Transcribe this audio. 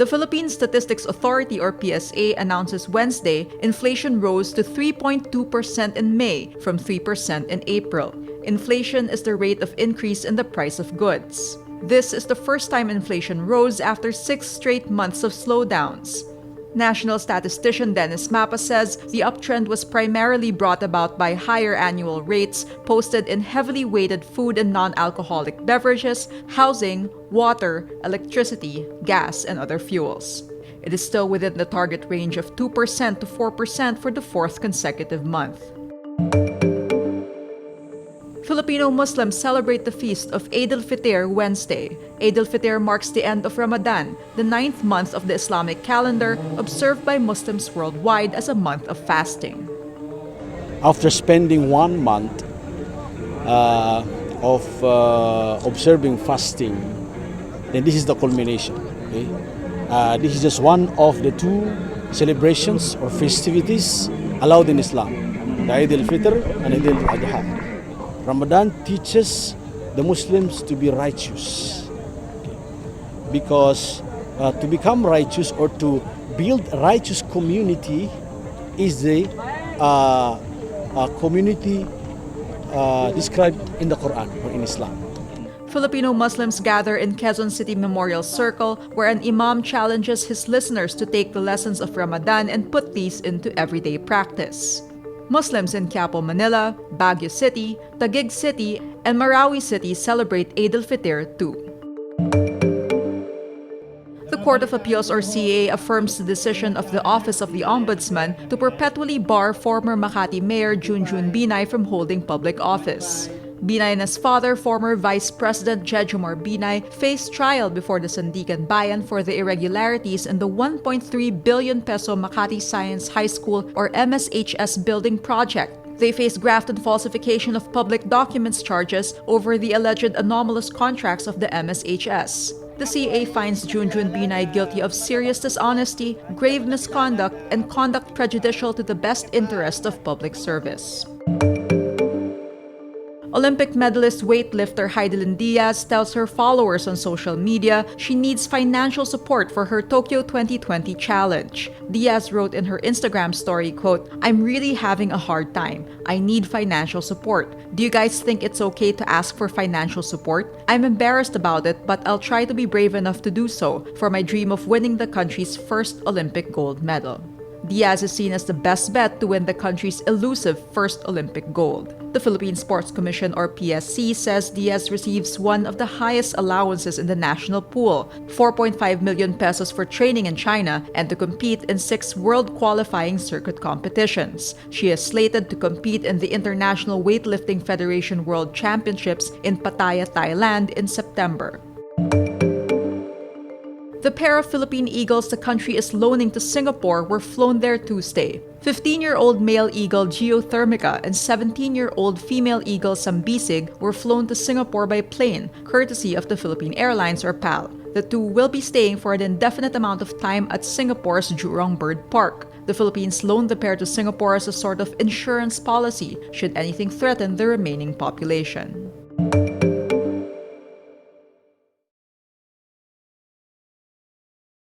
The Philippine Statistics Authority or PSA announces Wednesday inflation rose to 3.2% in May from 3% in April. Inflation is the rate of increase in the price of goods. This is the first time inflation rose after 6 straight months of slowdowns. National statistician Dennis Mapa says the uptrend was primarily brought about by higher annual rates posted in heavily weighted food and non-alcoholic beverages, housing, water, electricity, gas, and other fuels. It is still within the target range of 2% to 4% for the fourth consecutive month. Filipino Muslims celebrate the feast of Eid'l Fitr Wednesday. Eid'l Fitr marks the end of Ramadan, the 9th month of the Islamic calendar, observed by Muslims worldwide as a month of fasting. After spending 1 month of observing fasting, then this is the culmination. Okay? This is just one of the 2 celebrations or festivities allowed in Islam, the Eid'l Fitr and Eid'l Adha. Ramadan teaches the Muslims to be righteous, because to become righteous or to build a righteous community is the community described in the Quran or in Islam. Filipino Muslims gather in Quezon City Memorial Circle, where an imam challenges his listeners to take the lessons of Ramadan and put these into everyday practice. Muslims in Quiapo, Manila, Baguio City, Taguig City, and Marawi City celebrate Eid'l Fitr too. The Court of Appeals or CA affirms the decision of the Office of the Ombudsman to perpetually bar former Makati Mayor Junjun Binay from holding public office. Binay and his father, former Vice President Jejomar Binay, faced trial before the Sandigan Bayan for the irregularities in the 1.3 billion peso Makati Science High School or MSHS building project. They face graft and falsification of public documents charges over the alleged anomalous contracts of the MSHS. The CA finds Junjun Binay guilty of serious dishonesty, grave misconduct, and conduct prejudicial to the best interest of public service. Olympic medalist weightlifter Hidilyn Diaz tells her followers on social media she needs financial support for her Tokyo 2020 challenge. Diaz wrote in her Instagram story, quote, "I'm really having a hard time. I need financial support. Do you guys think it's okay to ask for financial support? I'm embarrassed about it, but I'll try to be brave enough to do so for my dream of winning the country's first Olympic gold medal." Diaz is seen as the best bet to win the country's elusive first Olympic gold. The Philippine Sports Commission or PSC says Diaz receives one of the highest allowances in the national pool, 4.5 million pesos for training in China and to compete in 6 world qualifying circuit competitions. She is slated to compete in the International Weightlifting Federation World Championships in Pattaya, Thailand in September. The pair of Philippine eagles the country is loaning to Singapore were flown there Tuesday. 15-year-old male eagle Geothermica and 17-year-old female eagle Sambisig were flown to Singapore by plane, courtesy of the Philippine Airlines or PAL. The 2 will be staying for an indefinite amount of time at Singapore's Jurong Bird Park. The Philippines loaned the pair to Singapore as a sort of insurance policy should anything threaten the remaining population.